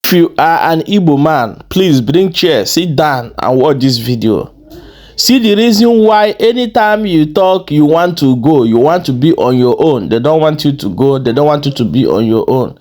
If you are an Igbo man, please bring chair, sit down and watch this video. See the reason why anytime you talk, you want to go, you want to be on your own. They don't want you to go, they don't want you to be on your own.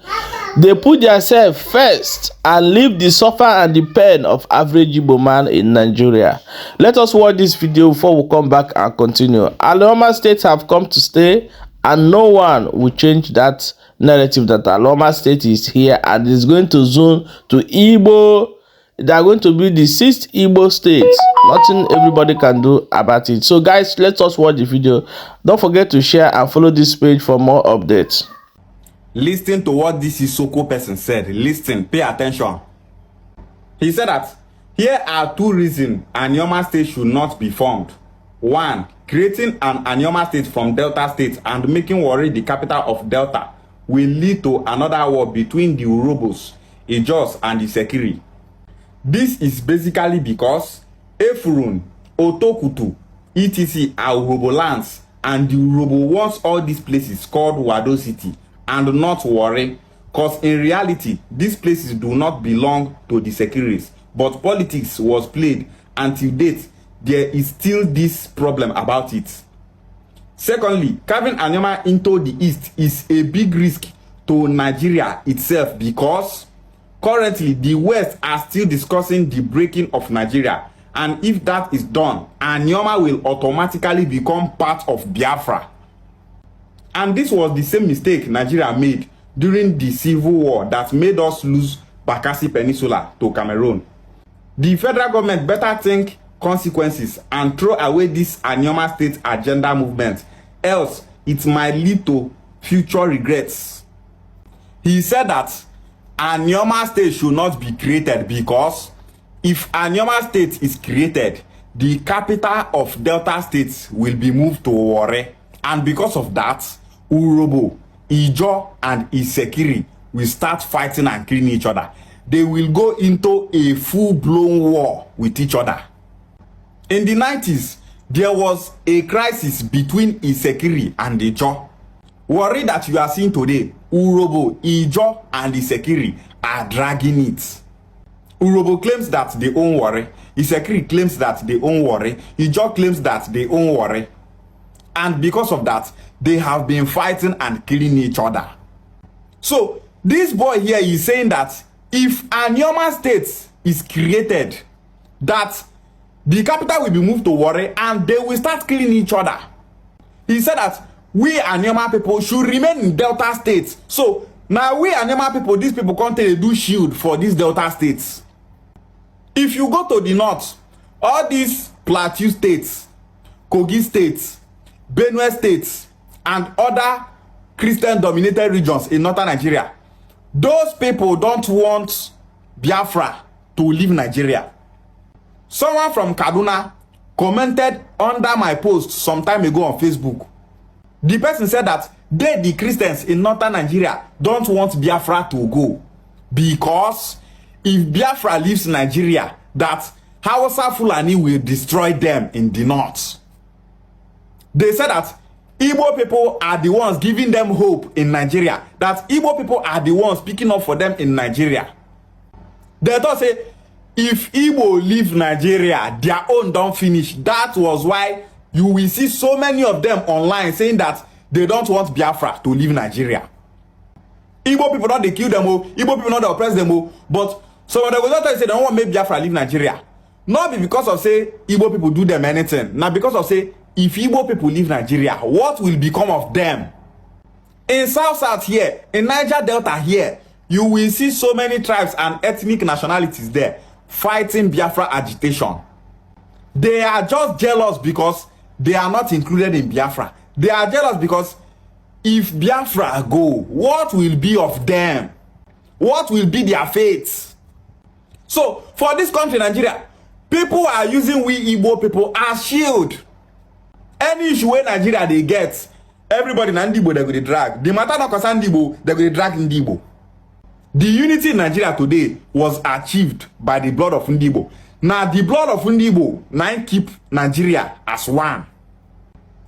They put themselves first and leave the suffer and the pain of average Igbo man in Nigeria. Let us watch this video before we come back and continue. Anioma states have come to stay and no one will change that narrative that Anioma state is here and is going to zone to Igbo. They are going to be the 6th Igbo state. Nothing everybody can do about it. So guys, let us watch the video. Don't forget to share and follow this page for more updates. Listen to what this Isoko person said. Listen, pay attention. He said that here are 2 reasons Anioma state should not be formed. 1. Creating an Anioma state from Delta state and making Warri the capital of Delta will lead to another war between the Urobos, Ijos, and the Sekiri. This is basically because Efurun, Otokutu, etc. are Urobo lands, and the Urobo wants all these places called Wado City and not Warri, because in reality these places do not belong to the Sekiris, but politics was played. Until date there is still this problem about it. Secondly, carving Anioma into the east is a big risk to Nigeria itself because currently the west are still discussing the breaking of Nigeria, and if that is done, Anioma will automatically become part of Biafra. And this was the same mistake Nigeria made during the civil war that made us lose Bakassi Peninsula to Cameroon. The federal government better think consequences and throw away this Anioma state agenda movement, else it might lead to future regrets. He said that Anioma state should not be created because if Anioma state is created, the capital of Delta states will be moved to Warri, and because of that, Urobo, Ijo, and Isekiri will start fighting and killing each other. They will go into a full-blown war with each other. In the 90s, there was a crisis between Isekiri and Ijo. Warri that you are seeing today, Urobo, Ijo, and Isekiri are dragging it. Urobo claims that they own Warri, Isekiri claims that they own Warri, Ijo claims that they own Warri. And because of that, they have been fighting and killing each other. So, this boy here is saying that if Anioma state is created, that the capital will be moved to Warri and they will start killing each other. He said that we Anioma people should remain in Delta states. So, now we Anioma people, these people can't do shield for these Delta states. If you go to the north, all these Plateau states, Kogi states, Benue states, and other Christian-dominated regions in northern Nigeria, those people don't want Biafra to leave Nigeria. Someone from Kaduna commented under my post some time ago on Facebook. The person said that they, the Christians in northern Nigeria, don't want Biafra to go because if Biafra leaves Nigeria, that Hausa Fulani will destroy them in the north. They said that Igbo people are the ones giving them hope in Nigeria, that Igbo people are the ones speaking up for them in Nigeria. They thought say, if Igbo leave Nigeria, their own don't finish. That was why you will see so many of them online saying that they don't want Biafra to leave Nigeria. Igbo people not they kill them, Igbo people not they oppress them, but some of them will not say they don't want to make Biafra leave Nigeria. Not be because of say Igbo people do them anything. Now because of say if Igbo people leave Nigeria, what will become of them? In South here, in Niger Delta here, you will see so many tribes and ethnic nationalities there fighting Biafra agitation. They are just jealous because they are not included in Biafra. They are jealous because if Biafra go, what will be of them? What will be their fate? So, for this country, Nigeria, people are using we Igbo people as shield. Any issue in Nigeria they get, everybody in Ndigbo they go to drag. The matter not concern Ndigbo, they go to drag Ndigbo. The unity in Nigeria today was achieved by the blood of Ndigbo. Now the blood of Ndigbo now keep Nigeria as one.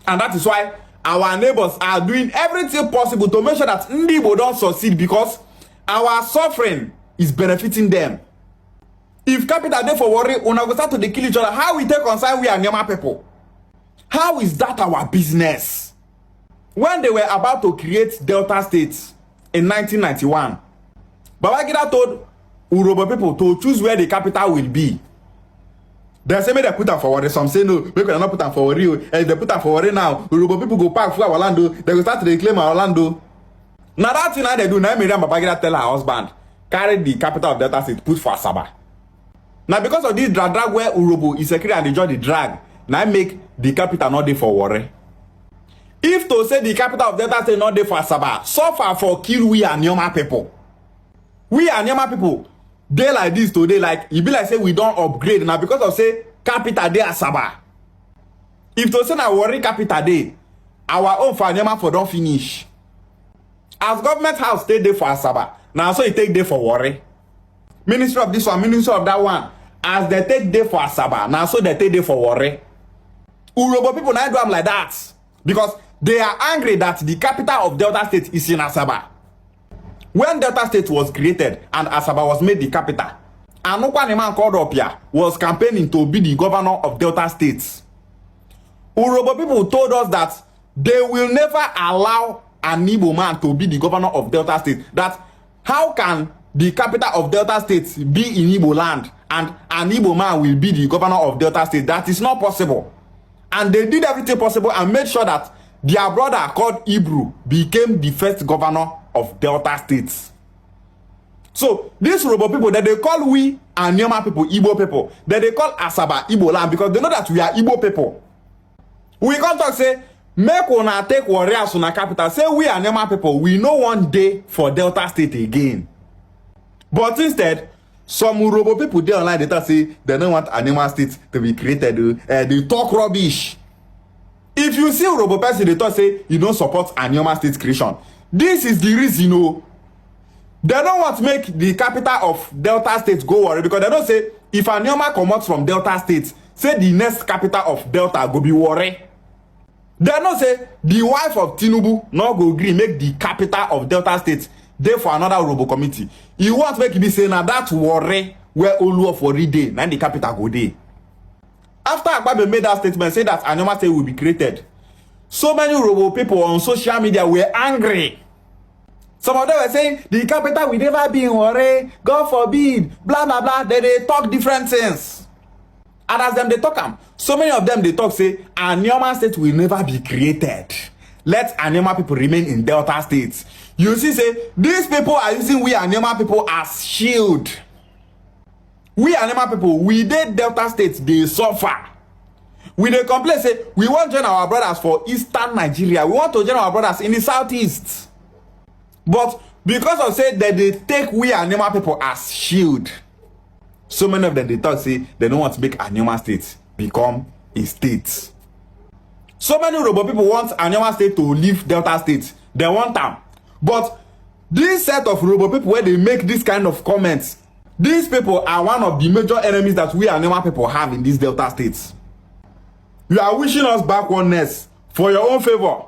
And that is why our neighbors are doing everything possible to make sure that Ndigbo don't succeed, because our suffering is benefiting them. If capital dey for Warri, una go start to dey kill each other. How we take concern we Anioma people? How is that our business? When they were about to create Delta State in 1991, Babangida told Urobo people to choose where the capital will be. They say make they put am for Warri. Some say no, make they not put am for Warri. If they put am for Warri now, Urobo people go pack for Orlando. They go start to reclaim Orlando. Now that thing they do, now Miriam Babangida tell her husband, carry the capital of Delta State, put for Asaba. Now because of this drag where Urobo is secretary and they join the drag, now make the capital not there for Warri. If to say the capital of Delta State not there for Asaba, suffer for kill we Anioma people. We Anioma people, they like this today, like it be like say we don't upgrade now because of say capital dey Asaba. If to say na Warri capital dey, our own for Anioma for don't finish. As government house stay there for Asaba, now so it take there for Warri. Ministry of this one, ministry of that one. As they take day for Asaba, now so they take day for Warri. Urobo people now do them like that because they are angry that the capital of Delta State is in Asaba. When Delta State was created and Asaba was made the capital, Anokwa man called Opia was campaigning to be the governor of Delta State. Urobo people told us that they will never allow an Igbo man to be the governor of Delta State. That how can the capital of Delta State be in Igbo land and an Igbo man will be the governor of Delta State? That is not possible. And they did everything possible and made sure that their brother called Ibru became the first governor of Delta State. So these Urobo people that they call we Anioma people, Igbo people, that they call Asaba Igbo land because they know that we are Igbo people. We can't talk say make una take Warri as una capital. Say we Anioma people, we know one day for Delta State again. But instead, some Urobo people there online, they talk say they don't want Anioma State to be created. They talk rubbish. If you see Urobo person, they talk say you don't support Anioma State creation. This is the reason, you know. They don't want to make the capital of Delta State go Warri because they don't say if Anioma comes from Delta State, say the next capital of Delta go be Warri. They don't say the wife of Tinubu not go agree make the capital of Delta State dey for another Urobo committee. You want to make it be saying now that Warri where Olu of Warri dey, now the capital go dey. After Agbabe made that statement, say that Anioma State will be created, so many Urobo people on social media were angry. Some of them were saying the capital will never be in Warri, God forbid, blah blah blah. They talk different things. And as them they talk am, so many of them they talk say Anioma State will never be created. Let Anioma people remain in Delta State. You see say these people are using we Anioma people as shield. We Anioma people, we dey Delta State, they suffer. We dey complain say we want to join our brothers for Eastern Nigeria. We want to join our brothers in the Southeast. But because of say that they take we Anioma people as shield, so many of them they talk say they don't want to make Anioma State become a state. So many Urobo people want Anioma State to leave Delta State. They want them. But this set of Urobo people where they make this kind of comments, these people are one of the major enemies that we Anioma people have in these Delta States. You are wishing us backwardness for your own favor.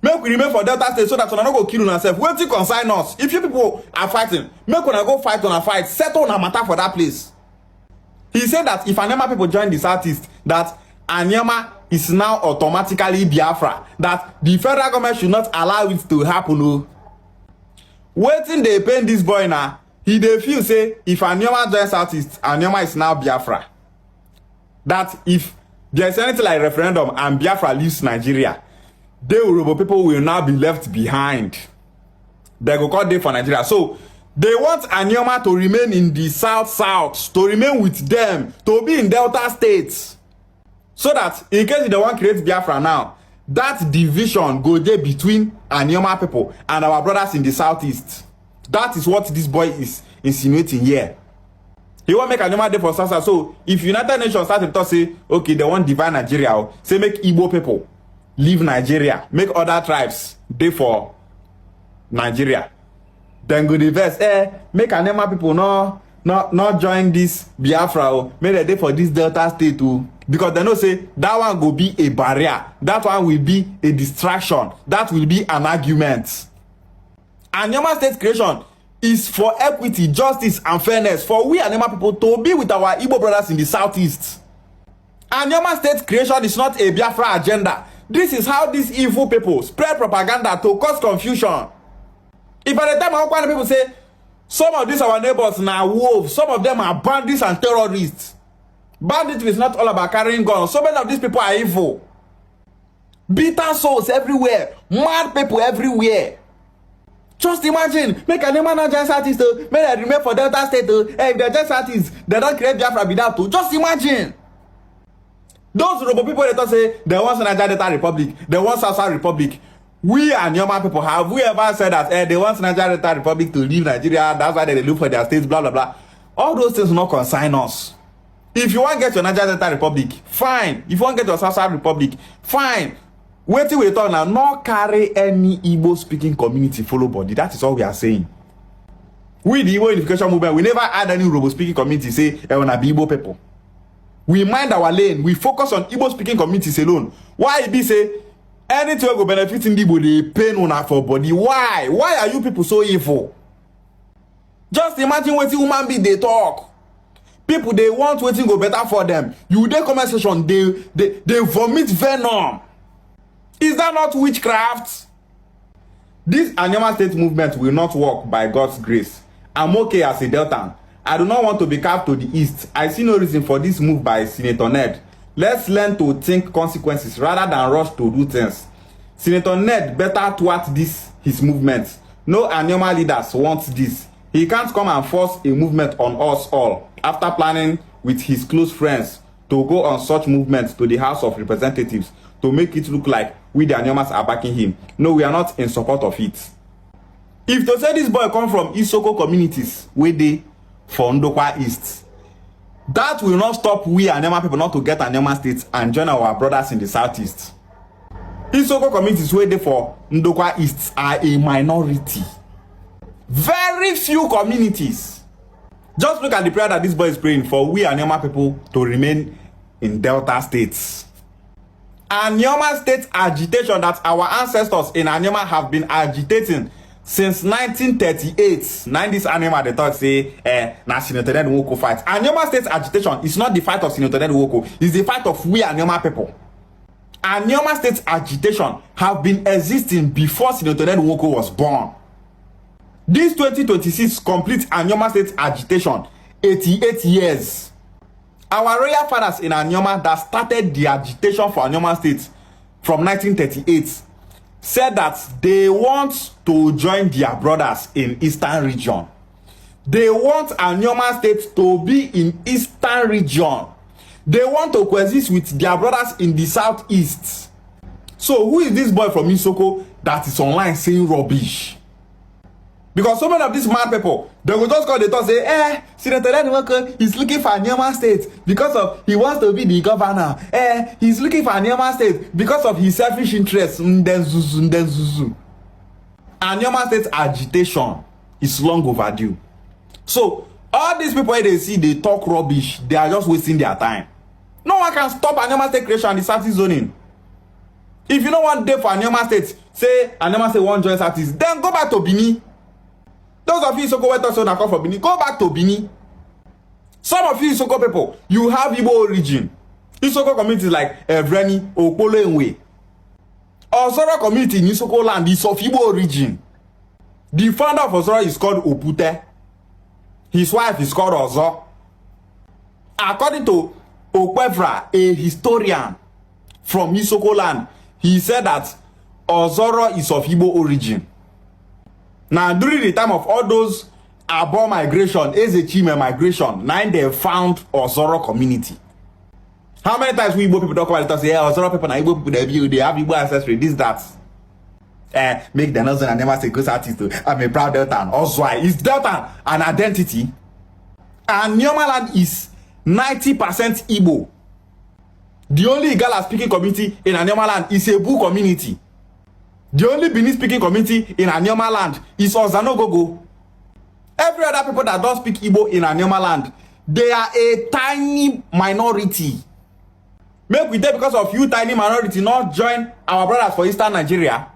Make we remain for Delta State so that we don't go kill ourselves. Wait till consign us. If you people are fighting, make we go fight on a fight. Settle on a matter for that place. He said that if Anioma people join the Southeast, that Anioma is now automatically Biafra. That the federal government should not allow it to happen. No. Waiting they pain this boy now. He dey feel say if Anioma joins Southeast, Anioma is now Biafra. That if there's anything like referendum and Biafra leaves Nigeria, the Urobo people will now be left behind. They go call day for Nigeria. So they want Anioma to remain in the South, to remain with them, to be in Delta States. So that in case they want to create Biafra now, that division go there between Anioma people and our brothers in the Southeast. That is what this boy is insinuating here. He want make Anioma there for South. So if United Nations start to talk, say, okay, they want divide Nigeria, say make Igbo people leave Nigeria, make other tribes there for Nigeria. Then go diverse, make Anioma people not join this Biafra, make they there for this Delta State too. Because they know say that one go be a barrier, that one will be a distraction, that will be an argument. Anioma State creation is for equity, justice, and fairness for we Anioma people to be with our Igbo brothers in the southeast. Anioma state creation is not a Biafra agenda. This is how these evil people spread propaganda to cause confusion. If by the time our people say some of these our neighbors now wolves, some of them are bandits and terrorists. Banditry is not all about carrying guns. So many of these people are evil. Bitter souls everywhere. Mad people everywhere. Just imagine, make Anioma not just artists, make them remain for Delta State. If they're just artists, they don't create Biafra without to. Just imagine. Those Robo people that say they want Nigeria Delta Republic, they want South Republic. We Anioma people, have we ever said that they want Nigeria Delta Republic to leave Nigeria? That's why they look for their states, blah blah blah. All those things not concern us. If you want to get your Nigeria Delta Republic, fine. If you want to get your South Republic, fine. Wait till we talk now. Not carry any Igbo speaking community follow body. That is all we are saying. We the Igbo unification movement, we never had any Robo speaking community say I wanna be Igbo people. We mind our lane. We focus on Igbo speaking communities alone. Why it be say anything go benefit Ndigbo they pain on for body? Why? Why are you people so evil? Just imagine what human being they talk. People they want waiting go better for them. You dey comment section they vomit venom. Is that not witchcraft? This Anioma state movement will not work by God's grace. I'm okay as a Deltan. I do not want to be carved to the east. I see no reason for this move by Senator Ned. Let's learn to think consequences rather than rush to do things. Senator Ned better thwart this his movement. No Anioma leaders want this. He can't come and force a movement on us all after planning with his close friends to go on such movements to the House of Representatives to make it look like we the Aniomas are backing him. No, we are not in support of it. If to say this boy come from Isoko communities where they for Ndokwa East, that will not stop we Anioma people not to get Anioma states and join our brothers in the southeast. Isoko communities where they for Ndokwa East are a minority. Very few communities. Just look at the prayer that this boy is praying for we Anioma people to remain in Delta states. Anioma state agitation that our ancestors in Anioma have been agitating since 1938. Now this Anioma they talk say na Senator Nwoko fight. Anioma state agitation is not the fight of Senator Nwoko, it's the fight of we Anioma people. Anioma state agitation have been existing before Senator Nwoko was born. This 2026 complete Anioma state agitation 88 years. Our royal fathers in Anioma that started the agitation for Anioma state from 1938 said that they want to join their brothers in Eastern region. They want Anioma state to be in Eastern region. They want to coexist with their brothers in the southeast. So who is this boy from Isoko that is online saying rubbish? Because so many of these mad people, they will just call the talk say, Senator Nwoko is looking for Anioma state because of he wants to be the governor. He's looking for Anioma state because of his selfish interests. Ndenzuzu. Anioma state agitation is long overdue. So all these people they see, they talk rubbish. They are just wasting their time. No one can stop Anioma state creation and the Southeast zoning. If you don't want day for Anioma state, say Anioma state won't join Southeast, then go back to Bini. Those of you Isoko went also come from Bini, go back to Bini. Some of you Isoko people, you have Igbo origin. Isoko community like Evreni, Okpolo Enwe. Ozoro community in Isoko land is of Igbo origin. The founder of Ozoro is called Opute. His wife is called Ozo. According to Okwevra, a historian from Isoko land, he said that Ozoro is of Igbo origin. Now, during the time of all those Abo migration, Ezechime migration, now they found Ozoro community. How many times we Igbo people talk about it? Say, Ozoro people, Igbo people, they have Igbo ancestry, this, that. Make the Nelson and never say, because artist, I'm a proud Delta. Also, is Delta an identity? And Anioma land is 90% Igbo. The only Igala speaking community in Anioma land is a Boo community. The only Benin speaking community in Anioma land is Ozanogogo. Every other people that don't speak Igbo in Anioma land, they are a tiny minority. Make we there because of you tiny minority not join our brothers for Eastern Nigeria.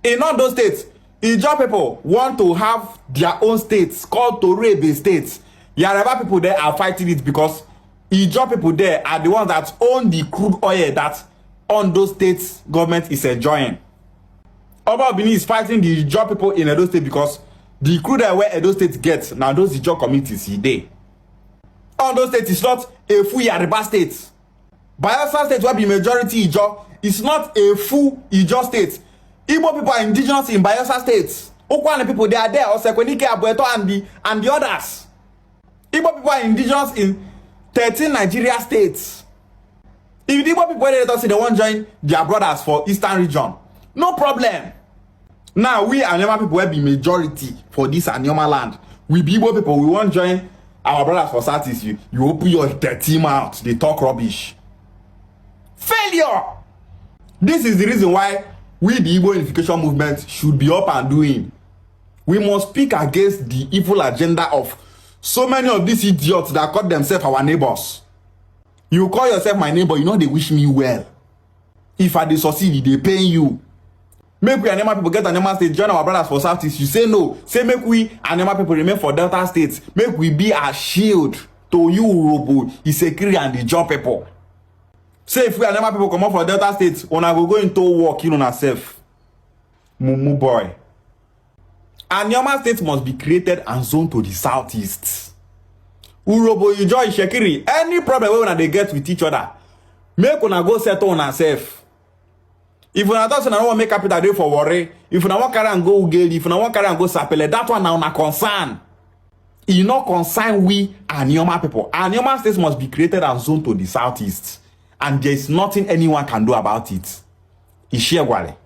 In all those states, Ijaw people want to have their own states called Torebe states. Yoruba people there are fighting it because Ijaw people there are the ones that own the crude oil that on those states government is enjoying. Oba Benin is fighting the Ijaw people in Edo State because the crude oil where Edo State gets now those Ijaw communities there. On those states is not a full Yoruba state. Bayelsa state where be majority Ijaw is not a full Ijaw state. Igbo people are indigenous in Bayelsa state. Okwane people they are there. Osekwenike, Abueto and the others. Igbo people are indigenous in 13 Nigeria states. If the Igbo people they don't see they want join their brothers for Eastern region, no problem. Now we Anioma people will be majority for this Anioma land. We be Igbo people, we want join our brothers for Southeast. You open your dirty mouth, they talk rubbish. Failure. This is the reason why we the Igbo unification movement should be up and doing. We must speak against the evil agenda of so many of these idiots that call themselves our neighbors. You call yourself my neighbor, you know they wish me well. If I dey succeed, they pay you. Make we Anioma people get Anioma state, join our brothers for Southeast. You say no. Say make we Anioma people remain for Delta states. Make we be a shield to you, Robo, Isekiri and the Ijaw people. Say if we Anioma people come up for Delta states, una go into work in on ourselves. Mumu boy. Anioma state must be created and zoned to the Southeast. Urobo, Ijaw, Isekiri, any problem we they get with each other, make una go settle on ourselves. If una don't say na want make capital dey for worry, if una want carry and go Ugeli, if una want carry and go Sapele, that one now una concern. E no concern we Anioma people. Anioma state must be created and zoned to the Southeast. And there is nothing anyone can do about it. Ishiegwale.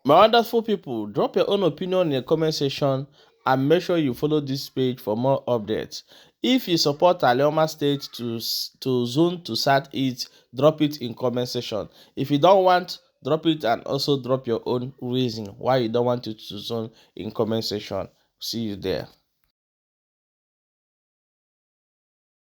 My wonderful people, drop your own opinion in the comment section and make sure you follow this page for more updates. If you support Anioma State to zone to Southeast, drop it in comment section. If you don't want, drop it and also drop your own reason why you don't want it to zone in comment section. See you there.